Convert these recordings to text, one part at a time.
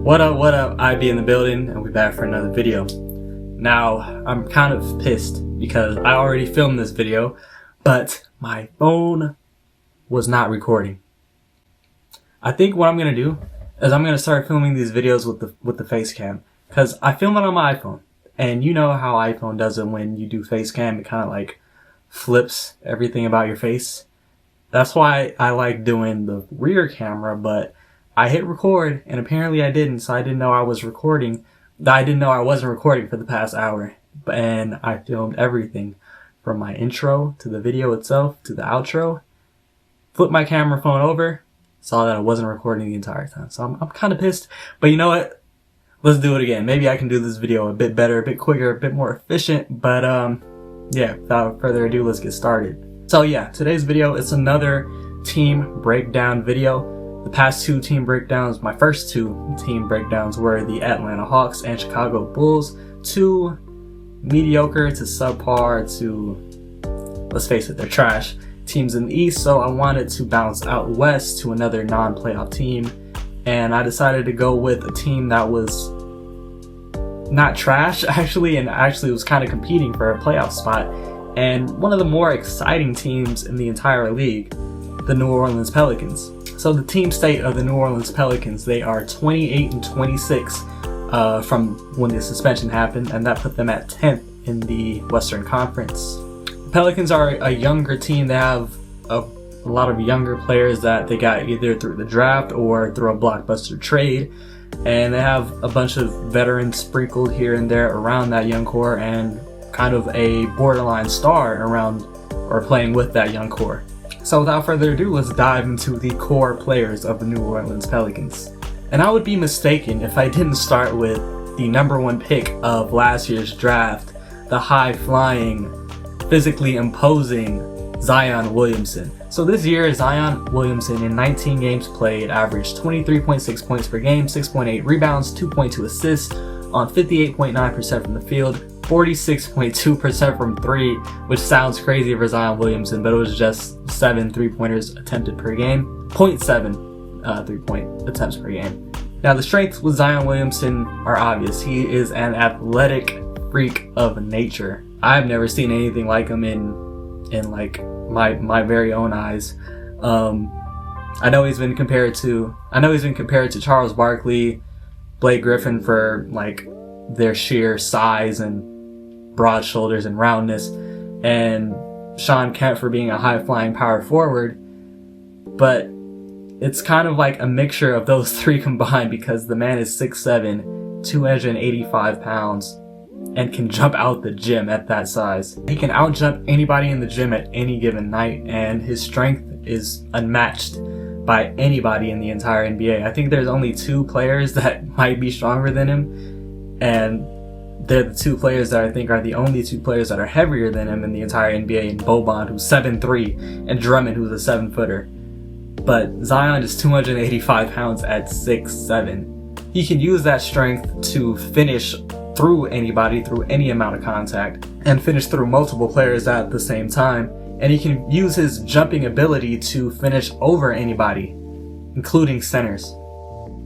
What up, I be in the building, and we're back for another video. Now, I'm kind of pissed because I already filmed this video, but my phone was not recording. I think what I'm gonna do is I'm gonna start filming these videos with the face cam, because I film it on my iPhone, and you know how iPhone does it when you do face cam, it kind of like flips everything about your face. That's why I like doing the rear camera, but I hit record and apparently I didn't, so I didn't know I was recording. I didn't know I wasn't recording for the past hour, and I filmed everything from my intro to the video itself to the outro. Flipped my camera phone over, saw that I wasn't recording the entire time, so I'm kind of pissed. But you know what? Let's do it again. Maybe I can do this video a bit better, a bit quicker, a bit more efficient. But yeah, without further ado, let's get started. So yeah, today's video is another team breakdown video. The past two team breakdowns, my first two team breakdowns, were the Atlanta Hawks and Chicago Bulls. Two mediocre to subpar to, let's face it, they're trash teams in the East, so I wanted to bounce out west to another non-playoff team, and I decided to go with a team that was not trash actually, and actually was kind of competing for a playoff spot, and one of the more exciting teams in the entire league, the New Orleans Pelicans. So the team state of the New Orleans Pelicans, they are 28-26 from when the suspension happened, and that put them at 10th in the Western Conference. The Pelicans are a younger team. They have a lot of younger players that they got either through the draft or through a blockbuster trade, and they have a bunch of veterans sprinkled here and there around that young core, and kind of a borderline star around or playing with that young core. So without further ado, let's dive into the core players of the New Orleans Pelicans. And I would be mistaken if I didn't start with the #1 pick of last year's draft, the high-flying, physically imposing Zion Williamson. So this year, Zion Williamson in 19 games played averaged 23.6 points per game, 6.8 rebounds, 2.2 assists on 58.9% from the field, 46.2% from three, which sounds crazy for Zion Williamson, but it was just 7 3-pointers attempted per game, 0.7 3-point attempts per game. Now the strengths with Zion Williamson are obvious. He is an athletic freak of nature. I've never seen anything like him in like my very own eyes. I know he's been compared to Charles Barkley, Blake Griffin for like their sheer size and broad shoulders and roundness, and Sean Kemp for being a high-flying power forward, but it's kind of like a mixture of those three combined, because the man is 6'7", 285 pounds, and can jump out the gym at that size. He can outjump anybody in the gym at any given night, and his strength is unmatched by anybody in the entire NBA. I think there's only two players that might be stronger than him, and they're the two players that I think are the only two players that are heavier than him in the entire NBA, in Boban, who's 7'3", and Drummond, who's a 7-footer. But Zion is 285 pounds at 6'7". He can use that strength to finish through anybody, through any amount of contact, and finish through multiple players at the same time. And he can use his jumping ability to finish over anybody, including centers.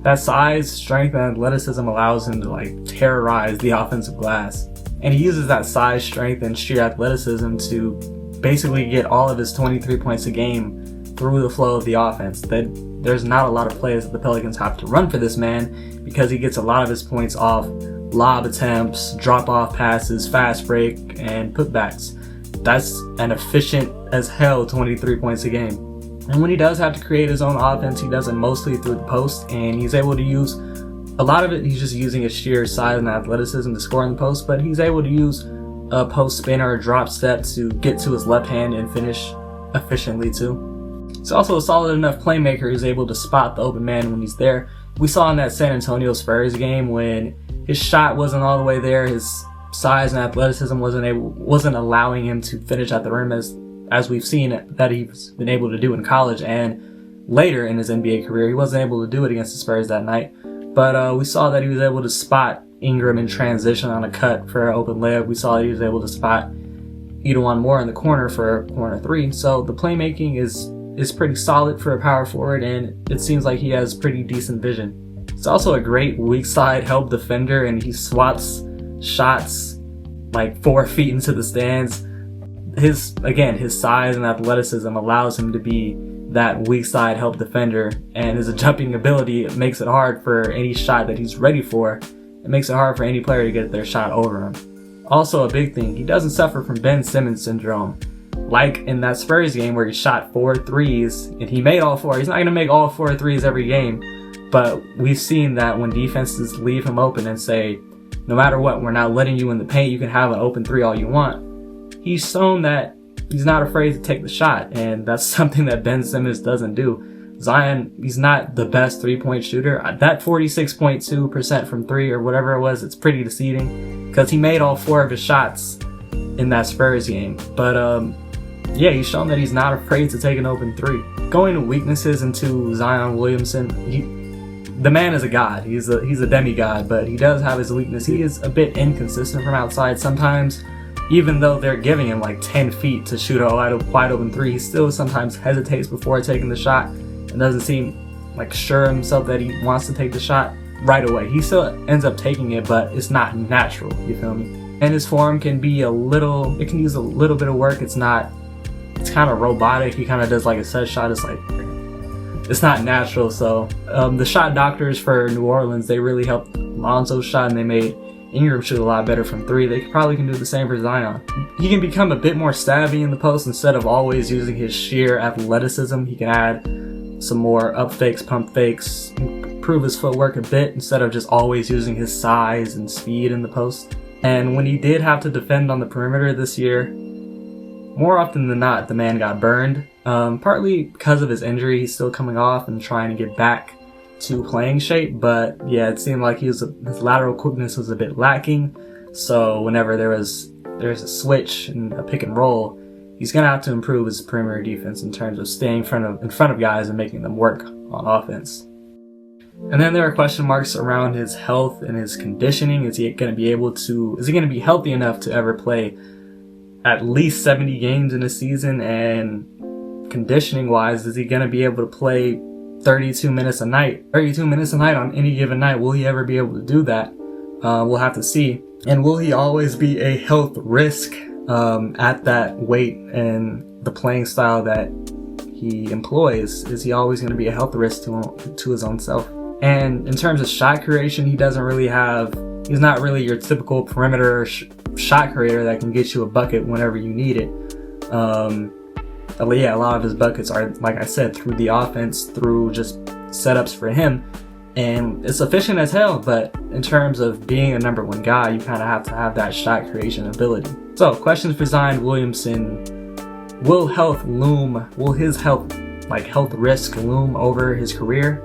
That size, strength, and athleticism allows him to like terrorize the offensive glass. And he uses that size, strength, and sheer athleticism to basically get all of his 23 points a game through the flow of the offense. There's not a lot of plays that the Pelicans have to run for this man, because he gets a lot of his points off lob attempts, drop-off passes, fast break, and putbacks. That's an efficient as hell 23 points a game. And when he does have to create his own offense, he does it mostly through the post, and he's able to use a lot of it. He's just using his sheer size and athleticism to score in the post, but he's able to use a post spin or a drop step to get to his left hand and finish efficiently too. He's also a solid enough playmaker who's able to spot the open man when he's there. We saw in that San Antonio Spurs game when his shot wasn't all the way there, his size and athleticism wasn't allowing him to finish at the rim as we've seen that he's been able to do in college, and later in his NBA career. He wasn't able to do it against the Spurs that night, but we saw that he was able to spot Ingram in transition on a cut for an open layup. We saw that he was able to spot Edoan Moore in the corner for a corner three. So the playmaking is pretty solid for a power forward, and it seems like he has pretty decent vision. He's also a great weak side help defender, and he swats shots like 4 feet into the stands. His size and athleticism allows him to be that weak side help defender, and his jumping ability makes it hard for any shot that he's ready for. It makes it hard for any player to get their shot over him. Also, a big thing, he doesn't suffer from Ben Simmons syndrome. Like in that Spurs game where he shot 4 threes and he made all 4. He's not going to make all 4 threes every game, but we've seen that when defenses leave him open and say, no matter what, we're not letting you in the paint, you can have an open 3 all you want. He's shown that he's not afraid to take the shot, and that's something that Ben Simmons doesn't do. Zion, he's not the best 3-point shooter. That 46.2% from 3 or whatever it was, it's pretty deceiving because he made all 4 of his shots in that Spurs game. But yeah, he's shown that he's not afraid to take an open 3. Going to weaknesses into Zion Williamson, the man is a god. He's a demigod, but he does have his weakness. He is a bit inconsistent from outside sometimes. Even though they're giving him like 10 feet to shoot a wide open 3, he still sometimes hesitates before taking the shot and doesn't seem like sure himself that he wants to take the shot right away. He still ends up taking it, but it's not natural, you feel me? And his form can be it can use a little bit of work. It's kind of robotic. He kind of does like a set shot. It's not natural. So the shot doctors for New Orleans, they really helped Lonzo's shot, and they made Ingram shoot a lot better from 3. They probably can do the same for Zion. He can become a bit more savvy in the post. Instead of always using his sheer athleticism, he can add some more up fakes, pump fakes, improve his footwork a bit instead of just always using his size and speed in the post. And when he did have to defend on the perimeter this year, more often than not, the man got burned. Partly because of his injury, he's still coming off and trying to get back to playing shape, but yeah, it seemed like his lateral quickness was a bit lacking. So whenever there's a switch and a pick and roll, he's gonna have to improve his perimeter defense in terms of staying in front of guys and making them work on offense. And then there are question marks around his health and his conditioning. Is he gonna be healthy enough to ever play at least 70 games in a season? And conditioning wise, is he gonna be able to play 32 minutes a night on any given night? Will he ever be able to do that? We'll have to see. And will he always be a health risk at that weight and the playing style that he employs? Is he always going to be a health risk to his own self? And in terms of shot creation, he's not really your typical perimeter shot creator that can get you a bucket whenever you need it. Yeah, a lot of his buckets are, like I said, through the offense, through just setups for him, and it's efficient as hell. But in terms of being a number 1 guy, you kind of have to have that shot creation ability. So, questions for Zion Williamson: will his health risk loom over his career?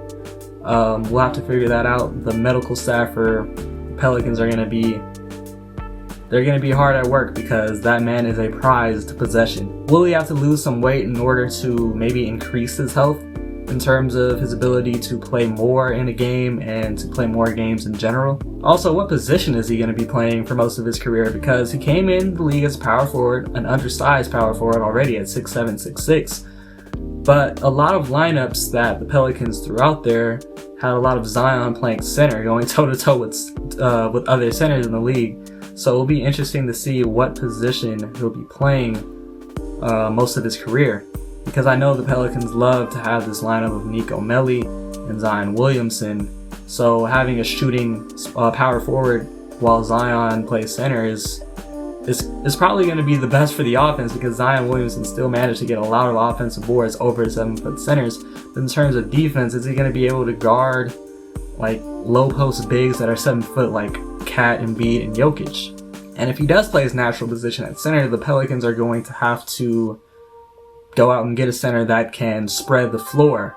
We'll have to figure that out. The medical staff for Pelicans are going to be hard at work because that man is a prized possession. Will he have to lose some weight in order to maybe increase his health in terms of his ability to play more in a game and to play more games in general? Also, what position is he going to be playing for most of his career? Because he came in the league as power forward, an undersized power forward already at 6'7", 6'6". But a lot of lineups that the Pelicans threw out there had a lot of Zion playing center, going toe-to-toe with other centers in the league. So it'll be interesting to see what position he'll be playing most of his career. Because I know the Pelicans love to have this lineup of Nico Melli and Zion Williamson. So having a shooting power forward while Zion plays center is probably going to be the best for the offense, because Zion Williamson still managed to get a lot of offensive boards over 7-foot centers. But in terms of defense, is he going to be able to guard like low post bigs that are 7 foot like Cat, Embiid, and Jokic? And if he does play his natural position at center, the Pelicans are going to have to go out and get a center that can spread the floor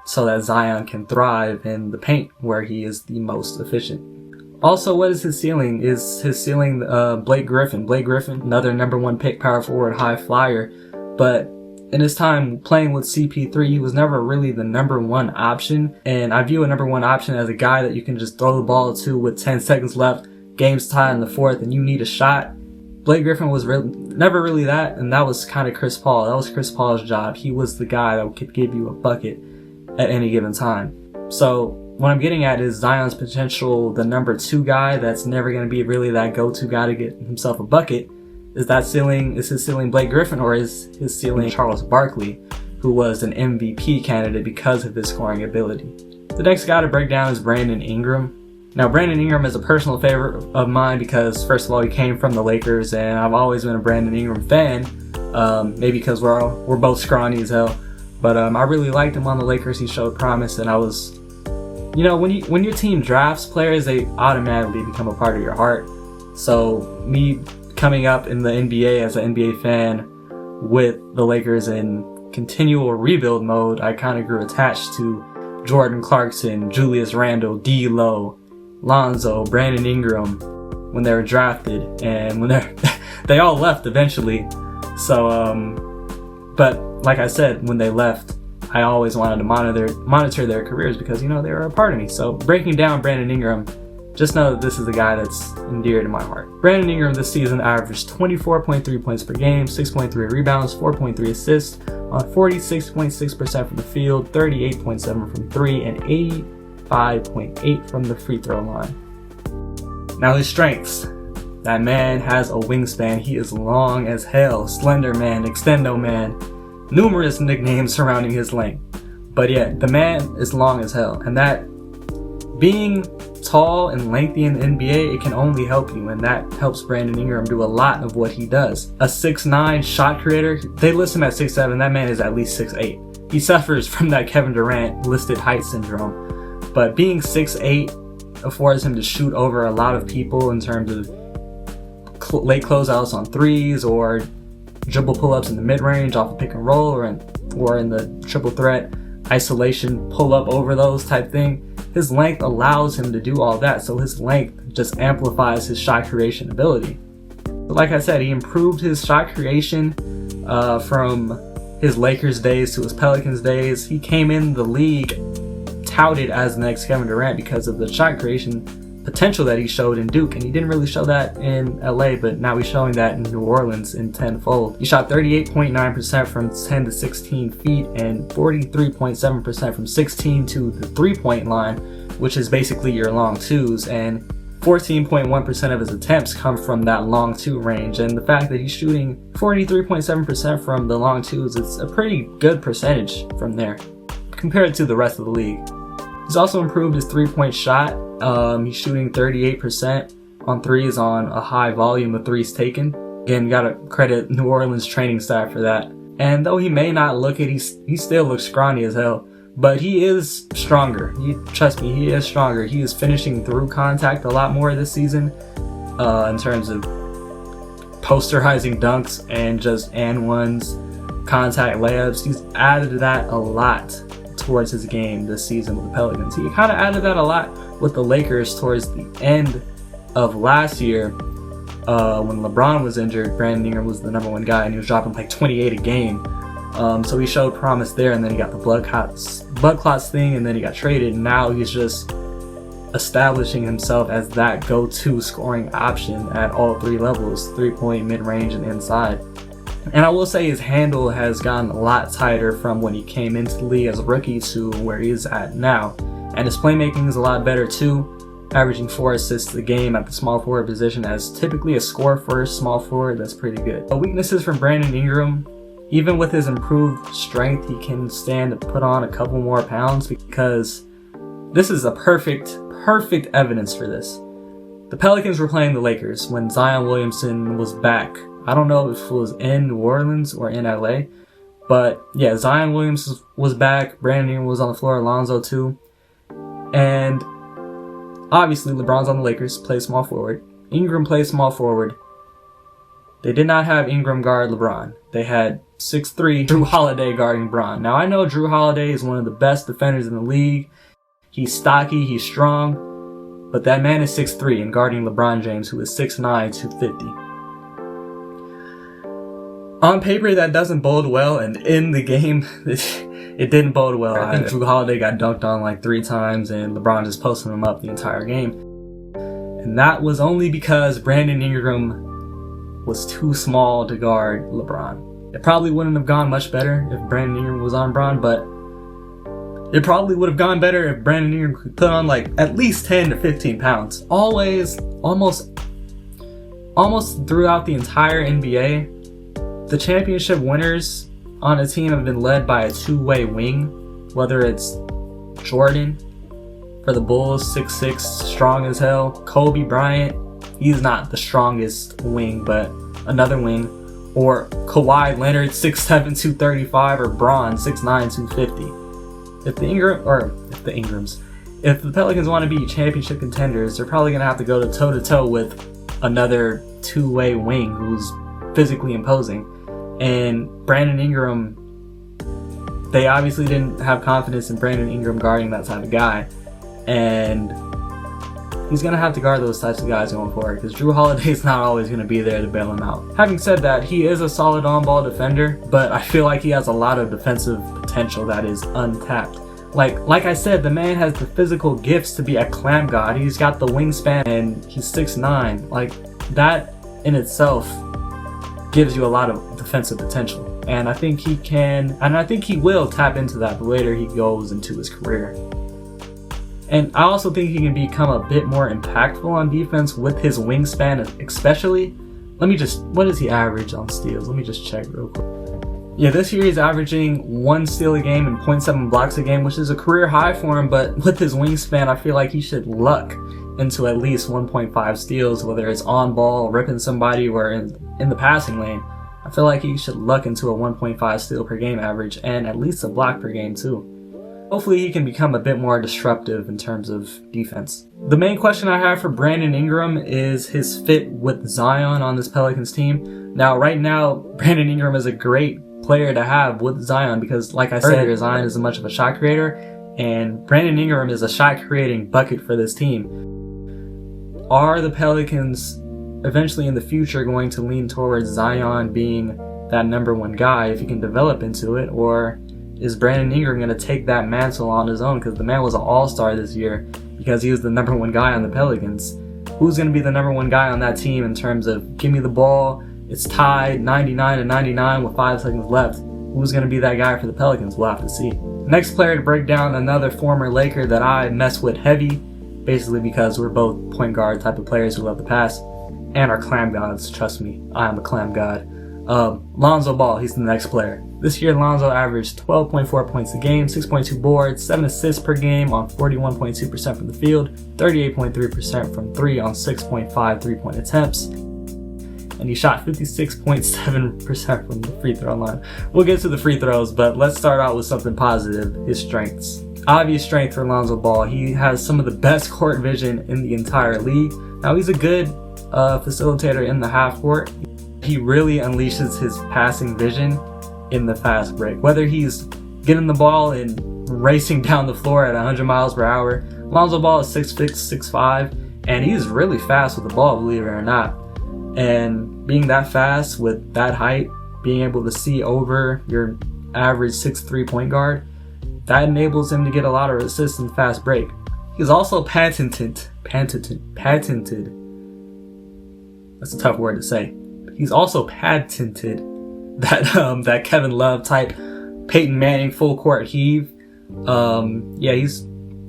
so that Zion can thrive in the paint where he is the most efficient. Also, what is his ceiling? Is his ceiling Blake Griffin? Blake Griffin, another number 1 pick, power forward, high flyer. But in his time playing with CP3, he was never really the number 1 option. And I view a number 1 option as a guy that you can just throw the ball to with 10 seconds left, game's tied in the 4th, and you need a shot. Blake Griffin was never really that, and that was kind of Chris Paul. That was Chris Paul's job. He was the guy that could give you a bucket at any given time. So what I'm getting at is Zion's potential, the number 2 guy that's never going to be really that go-to guy to get himself a bucket. Is his ceiling Blake Griffin, or is his ceiling Charles Barkley, who was an MVP candidate because of his scoring ability? The next guy to break down is Brandon Ingram. Now, Brandon Ingram is a personal favorite of mine because, first of all, he came from the Lakers, and I've always been a Brandon Ingram fan. Maybe because we're both scrawny as hell, but I really liked him on the Lakers. He showed promise, and I was, when your team drafts players, they automatically become a part of your heart. So me coming up in the NBA as an NBA fan with the Lakers in continual rebuild mode, I kind of grew attached to Jordan Clarkson, Julius Randle, D'Lo, Lonzo, Brandon Ingram when they were drafted, and when they all left eventually. So, but like I said, when they left, I always wanted to monitor their careers because, they were a part of me. So breaking down Brandon Ingram, just know that this is the guy that's endeared to my heart. Brandon Ingram this season averaged 24.3 points per game, 6.3 rebounds, 4.3 assists on 46.6% from the field, 38.7 from 3, and 85.8 from the free throw line. Now his strengths. That man has a wingspan. He is long as hell. Slender man, extendo man. Numerous nicknames surrounding his length. But yeah, the man is long as hell. And that being tall and lengthy in the NBA, it can only help you. And that helps Brandon Ingram do a lot of what he does. A 6'9" shot creator. They list him at 6'7". That man is at least 6'8". He suffers from that Kevin Durant listed height syndrome. But being 6'8" affords him to shoot over a lot of people in terms of late closeouts on threes, or dribble pull-ups in the mid-range off a pick and roll, or in the triple threat isolation pull-up over those type thing. His length allows him to do all that, so his length just amplifies his shot creation ability. But like I said, he improved his shot creation from his Lakers days to his Pelicans days. He came in the league touted as the next Kevin Durant because of the shot creation potential that he showed in Duke, and he didn't really show that in LA, but now he's showing that in New Orleans in tenfold. He shot 38.9% from 10 to 16 feet and 43.7% from 16 to the 3-point line, which is basically your long twos, and 14.1% of his attempts come from that long two range. And the fact that he's shooting 43.7% from the long twos, it's a pretty good percentage from there compared to the rest of the league. He's also improved his 3-point shot. He's shooting 38% on threes on a high volume of threes taken. Again, gotta credit New Orleans training staff for that. And though he may not look it, he still looks scrawny as hell. But he is stronger. Trust me, he is stronger. He is finishing through contact a lot more this season in terms of posterizing dunks and just and ones, contact layups. He's added that a lot towards his game this season with the Pelicans. He kind of added that a lot with the Lakers towards the end of last year when LeBron was injured. Brandon Ingram was the number 1 guy, and he was dropping like 28 a game. So he showed promise there, and then he got the blood clots thing, and then he got traded, and now he's just establishing himself as that go-to scoring option at all 3 levels, 3-point, mid-range, and inside. And I will say his handle has gotten a lot tighter from when he came into the league as a rookie to where he is at now. And his playmaking is a lot better too, averaging 4 assists a game at the small forward position. As typically a score first small forward, that's pretty good. Weaknesses from Brandon Ingram: even with his improved strength, he can stand to put on a couple more pounds, because this is a perfect evidence for this. The Pelicans were playing the Lakers when Zion Williamson was back. I don't know if it was in New Orleans or in LA, but yeah, Zion Williamson was back. Brandon Ingram was on the floor, Alonzo too. And obviously LeBron's on the Lakers, plays small forward. Ingram plays small forward. They did not have Ingram guard LeBron. They had 6'3" Drew Holiday guarding LeBron. Now I know Drew Holiday is one of the best defenders in the league. He's stocky, he's strong, but that man is 6'3" and guarding LeBron James, who is 6'9", 250. On paper, that doesn't bode well, and in the game, it didn't bode well. I think Drew Holiday got dunked on like 3 times, and LeBron just posted him up the entire game. And that was only because Brandon Ingram was too small to guard LeBron. It probably wouldn't have gone much better if Brandon Ingram was on LeBron, but It probably would have gone better if Brandon Ingram could put on like at least 10 to 15 pounds. Almost throughout the entire NBA, the championship winners on a team have been led by a two-way wing, whether it's Jordan for the Bulls, 6'6", strong as hell. Kobe Bryant, he's not the strongest wing, but another wing. Or Kawhi Leonard, 6'7", 235, or Braun, 6'9", 250. If the Pelicans want to be championship contenders, they're probably going to have to go toe-to-toe with another two-way wing who's physically imposing. And Brandon Ingram, they obviously didn't have confidence in Brandon Ingram guarding that type of guy. And he's going to have to guard those types of guys going forward because Jrue Holiday's not always going to be there to bail him out. Having said that, he is a solid on-ball defender, but I feel like he has a lot of defensive potential that is untapped. Like I said, the man has the physical gifts to be a clamp god. He's got the wingspan and he's 6'9". Like, that in itself gives you a lot of defensive potential. And I think he can, and I think he will tap into that the later he goes into his career. And I also think he can become a bit more impactful on defense with his wingspan, especially. What does he average on steals? Let me just check real quick. Yeah, this year he's averaging 1 steal a game and 0.7 blocks a game, which is a career high for him, but with his wingspan, I feel like he should luck into at least 1.5 steals, whether it's on ball, ripping somebody, or in the passing lane. I feel like he should luck into a 1.5 steal per game average and at least a block per game too. Hopefully he can become a bit more disruptive in terms of defense. The main question I have for Brandon Ingram is his fit with Zion on this Pelicans team. Now, right now, Brandon Ingram is a great player to have with Zion because, like I said, Zion isn't much of a shot creator, and Brandon Ingram is a shot creating bucket for this team. Are the Pelicans eventually in the future going to lean towards Zion being that number one guy if he can develop into it, or is Brandon Ingram going to take that mantle on his own? Because the man was an all-star this year because he was the number one guy on the Pelicans. Who's going to be the number one guy on that team in terms of give me the ball, it's tied 99-99 with 5 seconds left. Who's going to be that guy for the Pelicans? We'll have to see. Next player to break down, another former Laker that I mess with heavy, basically because we're both point guard type of players who love to pass and are clam gods. Trust me, I am a clam god. Lonzo Ball, he's the next player. This year, Lonzo averaged 12.4 points a game, 6.2 boards, 7 assists per game on 41.2% from the field, 38.3% from 3 on 6.5 three-point attempts, and he shot 56.7% from the free throw line. We'll get to the free throws, but let's start out with something positive, his strengths. Obvious strength for Lonzo Ball, he has some of the best court vision in the entire league. Now, he's a good facilitator in the half court. He really unleashes his passing vision in the fast break. Whether he's getting the ball and racing down the floor at 100 miles per hour, Lonzo Ball is 6'6", 6'5", and he's really fast with the ball, believe it or not. And being that fast with that height, being able to see over your average 6'3" point guard, that enables him to get a lot of assists in fast break. He's also patented. That's a tough word to say. He's also patented that Kevin Love type Peyton Manning full court heave. He's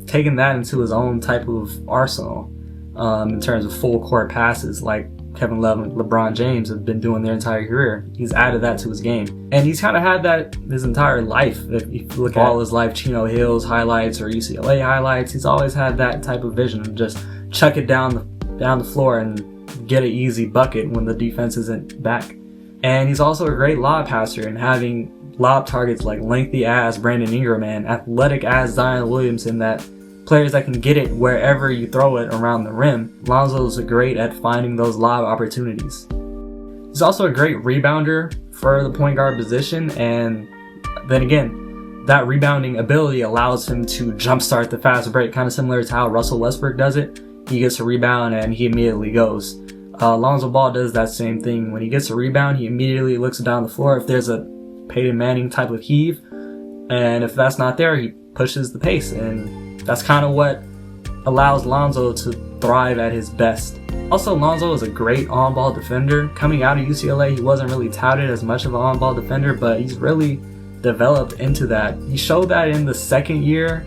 taken that into his own type of arsenal in terms of full court passes like Kevin Love and LeBron James have been doing their entire career. He's added that to his game. And he's kind of had that his entire life. If you look at all his life, Chino Hills highlights or UCLA highlights, he's always had that type of vision of just chuck it down the floor and get an easy bucket when the defense isn't back. And he's also a great lob passer, and having lob targets like lengthy ass Brandon Ingram and athletic ass Zion Williamson, that players that can get it wherever you throw it around the rim. Lonzo's great at finding those lob opportunities. He's also a great rebounder for the point guard position, and then again, that rebounding ability allows him to jumpstart the fast break, kind of similar to how Russell Westbrook does it. He gets a rebound and he immediately goes. Lonzo Ball does that same thing. When he gets a rebound, he immediately looks down the floor if there's a Peyton Manning type of heave, and if that's not there, he pushes the pace, and that's kind of what allows Lonzo to thrive at his best. Also, Lonzo is a great on-ball defender. Coming out of UCLA, he wasn't really touted as much of an on-ball defender, but he's really developed into that. He showed that in the second year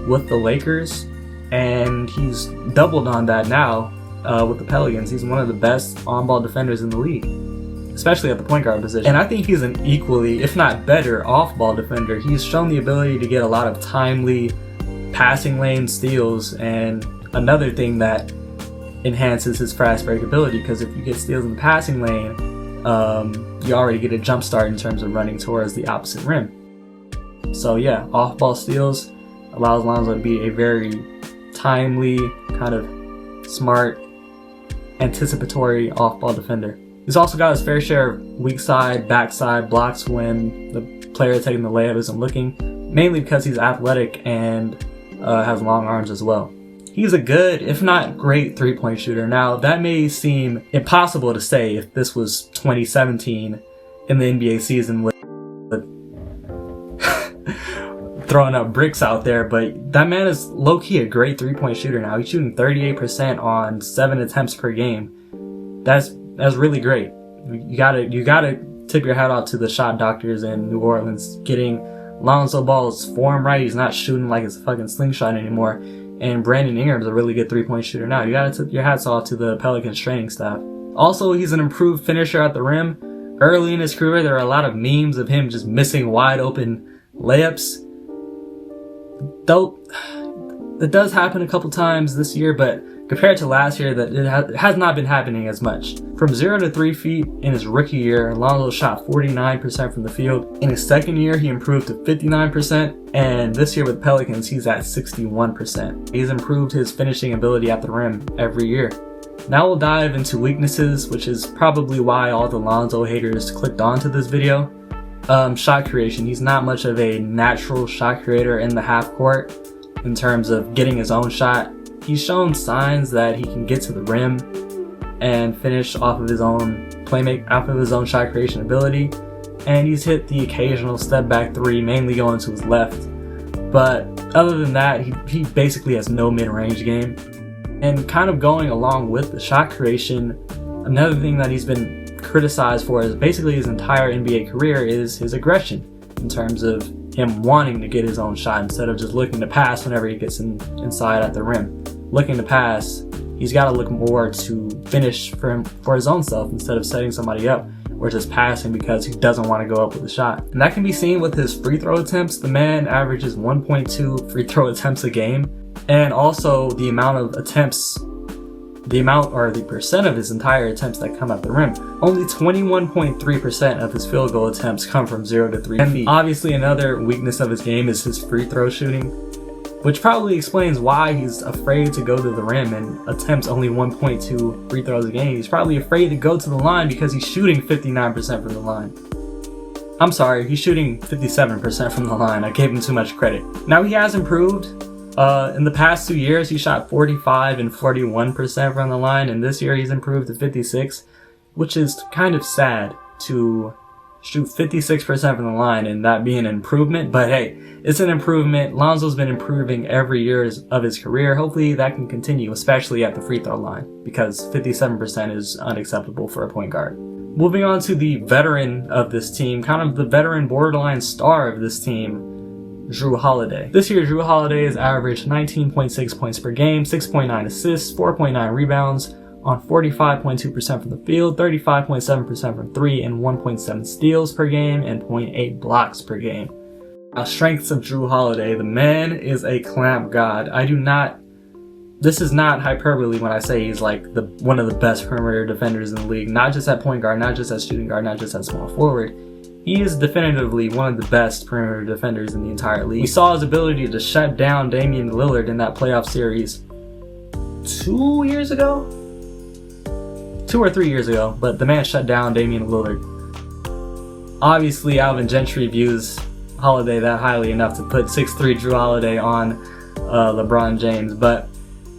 with the Lakers, and he's doubled on that now with the Pelicans. He's one of the best on-ball defenders in the league, especially at the point guard position. And I think he's an equally, if not better, off-ball defender. He's shown the ability to get a lot of timely passing lane steals, and another thing that enhances his fast break ability, because if you get steals in the passing lane, you already get a jump start in terms of running towards the opposite rim. So yeah, off-ball steals allows Lonzo to be a very timely, kind of smart, anticipatory off-ball defender. He's also got his fair share of weak side, backside blocks when the player taking the layup isn't looking, mainly because he's athletic and has long arms as well. He's a good, if not great, three-point shooter. Now, that may seem impossible to say if this was 2017 in the NBA season with throwing up bricks out there, but that man is low-key a great three-point shooter now. He's shooting 38% on 7 attempts per game. That's really great. You gotta tip your hat off to the shot doctors in New Orleans, getting Lonzo Ball's form right. He's not shooting like it's a fucking slingshot anymore. And Brandon Ingram's a really good three-point shooter now. You gotta tip your hats off to the Pelicans training staff. Also, he's an improved finisher at the rim. Early in his career, there are a lot of memes of him just missing wide open layups. Though, that does happen a couple times this year, but compared to last year, that it has not been happening as much. From 0 to 3 feet in his rookie year, Lonzo shot 49% from the field. In his second year, he improved to 59%, and this year with Pelicans, he's at 61%. He's improved his finishing ability at the rim every year. Now we'll dive into weaknesses, which is probably why all the Lonzo haters clicked onto this video. Shot creation. He's not much of a natural shot creator in the half court in terms of getting his own shot. He's shown signs that he can get to the rim and finish off of his own shot creation ability, and he's hit the occasional step back three, mainly going to his left. But other than that, he basically has no mid-range game. And kind of going along with the shot creation, another thing that he's been criticized for is basically his entire NBA career is his aggression, in terms of him wanting to get his own shot instead of just looking to pass whenever he gets inside at the rim. Looking to pass, he's got to look more to finish for his own self instead of setting somebody up or just passing because he doesn't want to go up with a shot. And that can be seen with his free throw attempts. The man averages 1.2 free throw attempts a game, and also the amount of attempts, the percent of his entire attempts that come at the rim. Only 21.3% of his field goal attempts come from 0 to 3 feet. Obviously, another weakness of his game is his free throw shooting, which probably explains why he's afraid to go to the rim and attempts only 1.2 free throws a game. He's probably afraid to go to the line because he's shooting 59% from the line. I'm sorry, he's shooting 57% from the line. I gave him too much credit. Now, he has improved. In the past 2 years, he shot 45 and 41% from the line, and this year he's improved to 56, which is kind of sad to shoot 56% from the line and that be an improvement, but hey, it's an improvement. Lonzo's been improving every year of his career. Hopefully that can continue, especially at the free throw line, because 57% is unacceptable for a point guard. Moving on to the veteran of this team, kind of the veteran borderline star of this team, Jrue Holiday. This year, Jrue Holiday has averaged 19.6 points per game, 6.9 assists, 4.9 rebounds on 45.2% from the field, 35.7% from 3, and 1.7 steals per game, and 0.8 blocks per game. Now, strengths of Jrue Holiday. The man is a clamp god. This is not hyperbole when I say he's like one of the best perimeter defenders in the league, not just at point guard, not just at shooting guard, not just at small forward. He is definitively one of the best perimeter defenders in the entire league. We saw his ability to shut down Damian Lillard in that playoff series 2 years ago? 2 or 3 years ago, but the man shut down Damian Lillard. Obviously, Alvin Gentry views Holiday that highly enough to put 6'3" Jrue Holiday on LeBron James, but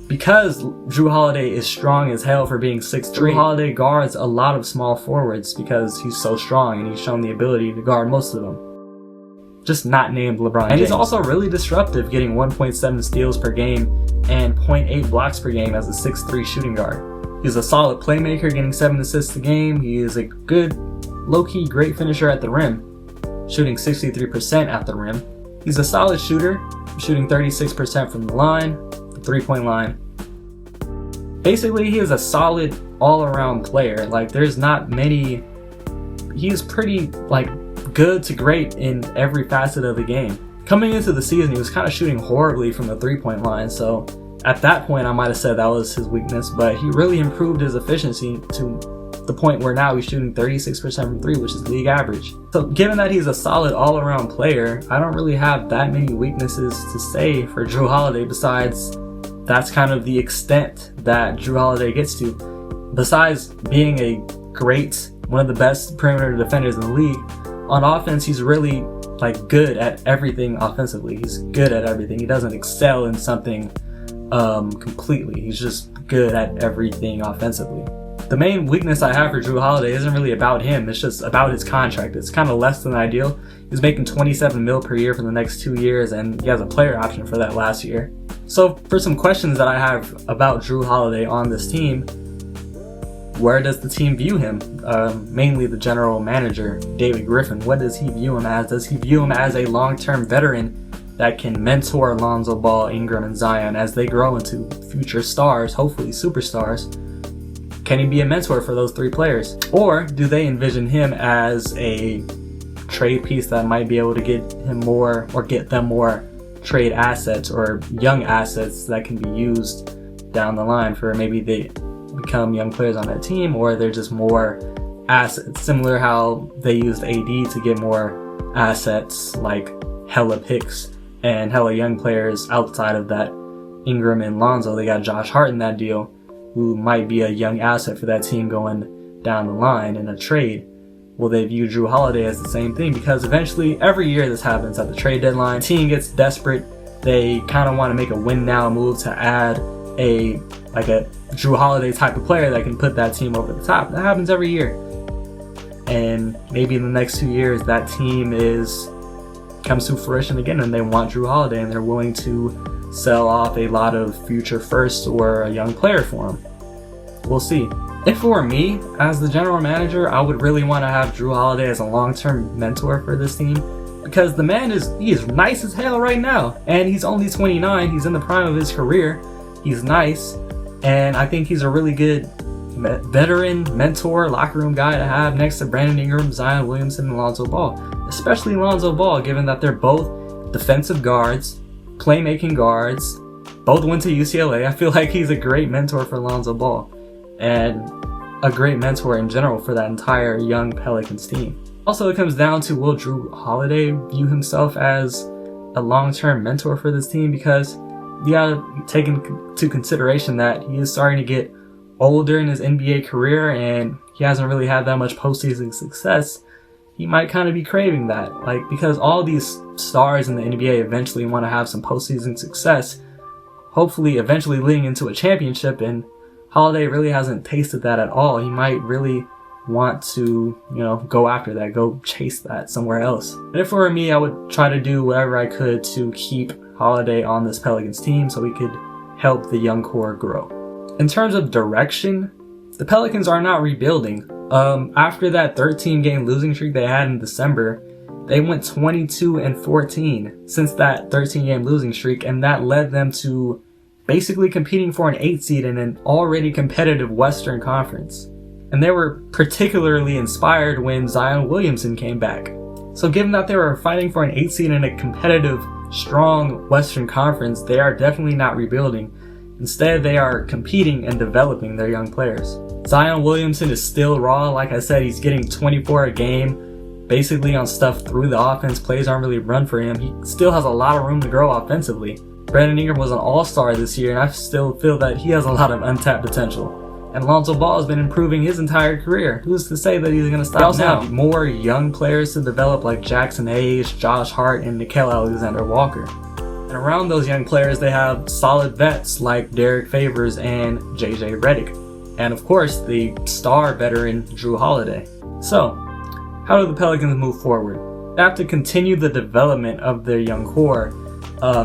because Jrue Holiday is strong as hell for being 6'3", Jrue Holiday guards a lot of small forwards because he's so strong and he's shown the ability to guard most of them. Just not named LeBron James. And he's also really disruptive, getting 1.7 steals per game and 0.8 blocks per game as a 6'3" shooting guard. He's a solid playmaker, getting 7 assists a game. He is a good, low-key, great finisher at the rim. shooting 63% at the rim. He's a solid shooter, shooting 36% from the line, the three-point line. Basically, he is a solid all-around player. Like, there's not many. He's pretty good to great in every facet of the game. Coming into the season, he was kind of shooting horribly from the three-point line, so at that point I might have said that was his weakness, but he really improved his efficiency to the point where now he's shooting 36% from three, which is league average. So given that he's a solid all-around player, I don't really have that many weaknesses to say for Jrue Holiday, besides that's kind of the extent that Jrue Holiday gets to. Besides being one of the best perimeter defenders in the league, on offense he's really good at everything offensively. He's good at everything. He doesn't excel in something completely. He's just good at everything offensively. The main weakness I have for Jrue Holiday isn't really about him, it's just about his contract. It's kind of less than ideal. He's making $27 million per year for the next 2 years, and he has a player option for that last year. So for some questions that I have about Jrue Holiday on this team, where does the team view him? Mainly the general manager, David Griffin. What does he view him as? Does he view him as a long-term veteran that can mentor Lonzo Ball, Ingram, and Zion as they grow into future stars, hopefully superstars? Can he be a mentor for those three players? Or do they envision him as a trade piece that might be able to get him more, or get them more trade assets or young assets that can be used down the line for maybe they become young players on that team, or they're just more assets, similar how they used AD to get more assets like hella picks and hella young players outside of that Ingram and Lonzo. They got Josh Hart in that deal, who might be a young asset for that team going down the line in a trade. Will they view Jrue Holiday as the same thing? Because eventually, every year this happens at the trade deadline. Team gets desperate. They kind of want to make a win now move to add a Jrue Holiday type of player that can put that team over the top. That happens every year. And maybe in the next 2 years, that team comes to fruition again, and they want Jrue Holiday, and they're willing to sell off a lot of future firsts or a young player for him. We'll see. If it were me, as the general manager, I would really want to have Jrue Holiday as a long-term mentor for this team, because the man is nice as hell right now, and he's only 29. He's in the prime of his career. He's nice, and I think he's a really good veteran mentor, locker room guy to have next to Brandon Ingram, Zion Williamson, and Lonzo Ball. Especially Lonzo Ball, given that they're both defensive guards, playmaking guards, both went to UCLA. I feel like he's a great mentor for Lonzo Ball, and a great mentor in general for that entire young Pelicans team. Also, it comes down to, will Jrue Holiday view himself as a long-term mentor for this team? Because you gotta take into consideration that he is starting to get older in his NBA career, and he hasn't really had that much postseason success. He might kind of be craving that, because all these stars in the NBA eventually want to have some postseason success, hopefully eventually leading into a championship, and Holiday really hasn't tasted that at all. He might really want to, go after that, go chase that somewhere else. And if it were me, I would try to do whatever I could to keep Holiday on this Pelicans team so he could help the young core grow. In terms of direction, the Pelicans are not rebuilding. After that 13-game losing streak they had in December, they went 22-14 since that 13-game losing streak, and that led them to basically competing for an 8 seed in an already competitive Western Conference. And they were particularly inspired when Zion Williamson came back. So given that they were fighting for an 8 seed in a competitive, strong Western Conference, they are definitely not rebuilding. Instead, they are competing and developing their young players. Zion Williamson is still raw. Like I said, he's getting 24 a game, basically on stuff through the offense. Plays aren't really run for him. He still has a lot of room to grow offensively. Brandon Ingram was an all-star this year, and I still feel that he has a lot of untapped potential. And Lonzo Ball has been improving his entire career. Who's to say that he's going to stop now? They also have more young players to develop, like Jackson Hayes, Josh Hart, and Nickeil Alexander-Walker. And around those young players, they have solid vets like Derek Favors and JJ Redick. And of course, the star veteran Jrue Holiday. So, how do the Pelicans move forward? They have to continue the development of their young core,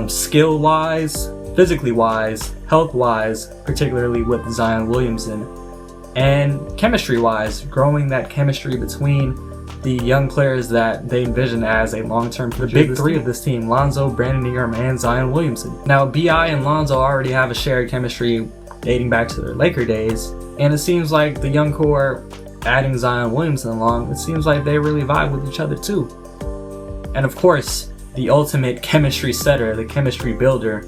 skill-wise, physically-wise, health-wise, particularly with Zion Williamson, and chemistry-wise, growing that chemistry between the young players that they envision as a long-term future. The big three of this team: Lonzo, Brandon Ingram, and Zion Williamson. Now, B.I. and Lonzo already have a shared chemistry dating back to their Laker days, and it seems like the young core, adding Zion Williamson along, it seems like they really vibe with each other too. And of course, the ultimate chemistry setter, the chemistry builder,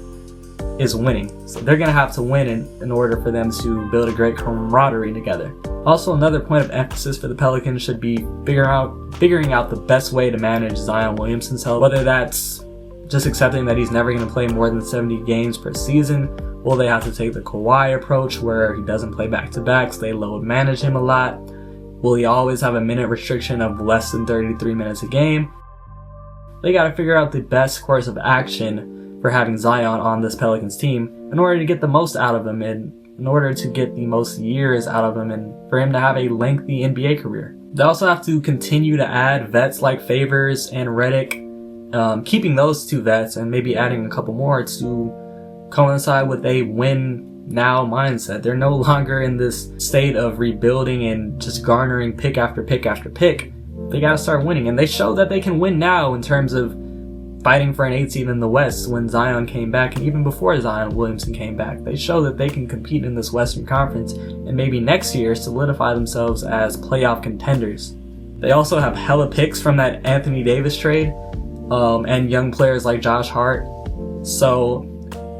is winning. So they're going to have to win in order for them to build a great camaraderie together. Also, another point of emphasis for the Pelicans should be figuring out the best way to manage Zion Williamson's health, whether that's just accepting that he's never going to play more than 70 games per season. Will they have to take the Kawhi approach where he doesn't play back-to-backs, they load manage him a lot? Will he always have a minute restriction of less than 33 minutes a game? They got to figure out the best course of action for having Zion on this Pelicans team in order to get the most out of him and in order to get the most years out of him and for him to have a lengthy NBA career. They also have to continue to add vets like Favors and Redick, keeping those two vets and maybe adding a couple more to coincide with a win now mindset. They're no longer in this state of rebuilding and just garnering pick after pick after pick. They gotta start winning, and they show that they can win now in terms of fighting for an 8 seed in the West when Zion came back, and even before Zion Williamson came back. They show that they can compete in this Western Conference and maybe next year solidify themselves as playoff contenders. They also have hella picks from that Anthony Davis trade, and young players like Josh Hart. So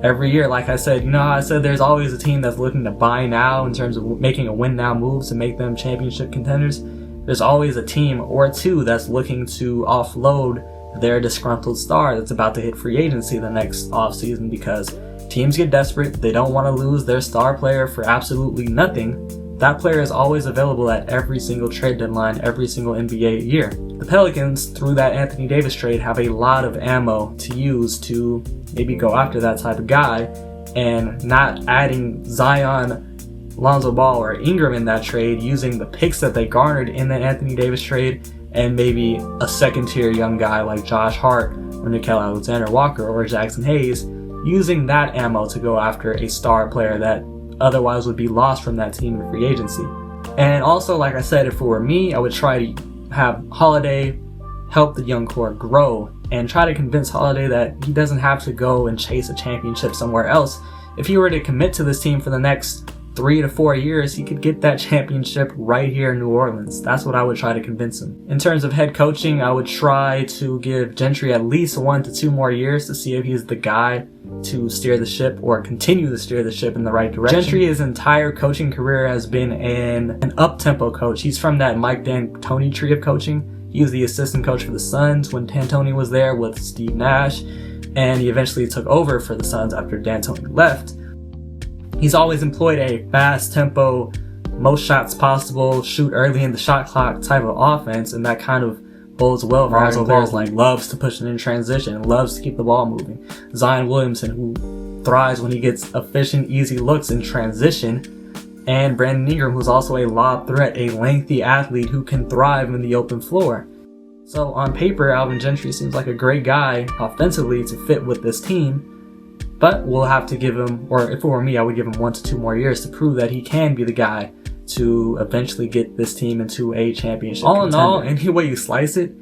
every year, like I said, I said there's always a team that's looking to buy now in terms of making a win now move to make them championship contenders. There's always a team or two that's looking to offload their disgruntled star that's about to hit free agency the next offseason, because teams get desperate. They don't want to lose their star player for absolutely nothing. That player is always available at every single trade deadline, every single NBA year. The Pelicans, through that Anthony Davis trade, have a lot of ammo to use to maybe go after that type of guy, and not adding Zion, Lonzo Ball, or Ingram in that trade, using the picks that they garnered in the Anthony Davis trade, and maybe a second-tier young guy like Josh Hart or Nickeil Alexander-Walker or Jackson Hayes, using that ammo to go after a star player that otherwise would be lost from that team in free agency. And also, like I said, if it were me, I would try to have Holiday help the young core grow and try to convince Holiday that he doesn't have to go and chase a championship somewhere else. If he were to commit to this team for the next 3 to 4 years, he could get that championship right here in New Orleans. That's what I would try to convince him. In terms of head coaching, I would try to give Gentry at least 1 to 2 more years to see if he's the guy to steer the ship or continue to steer the ship in the right direction. Gentry, his entire coaching career has been an up-tempo coach. He's from that Mike D'Antoni tree of coaching. He was the assistant coach for the Suns when D'Antoni was there with Steve Nash, and he eventually took over for the Suns after D'Antoni left. He's always employed a fast tempo, most shots possible, shoot early in the shot clock type of offense, and that kind of bodes well for having players like loves to push it in transition, loves to keep the ball moving. Zion Williamson, who thrives when he gets efficient, easy looks in transition, and Brandon Ingram, who's also a lob threat, a lengthy athlete who can thrive in the open floor. So on paper, Alvin Gentry seems like a great guy offensively to fit with this team. But we'll have to give him, or if it were me, I would give him 1 to 2 more years to prove that he can be the guy to eventually get this team into a championship contender. In all, any way you slice it,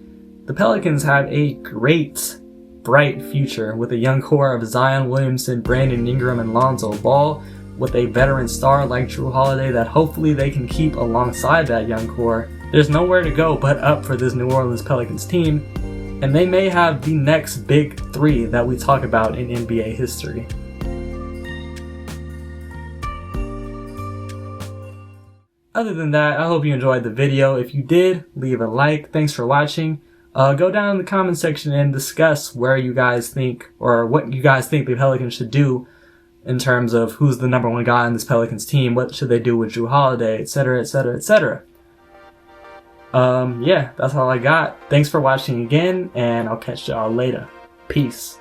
the Pelicans have a great, bright future with a young core of Zion Williamson, Brandon Ingram, and Lonzo Ball, with a veteran star like Jrue Holiday that hopefully they can keep alongside that young core. There's nowhere to go but up for this New Orleans Pelicans team, and they may have the next big 3 that we talk about in NBA history. Other than that, I hope you enjoyed the video. If you did, leave a like. Thanks for watching. Go down in the comment section and discuss where you guys think, or what you guys think the Pelicans should do in terms of who's the number 1 guy on this Pelicans team, what should they do with Jrue Holiday, etc., etc., etc. Yeah, that's all I got. Thanks for watching again, and I'll catch y'all later. Peace.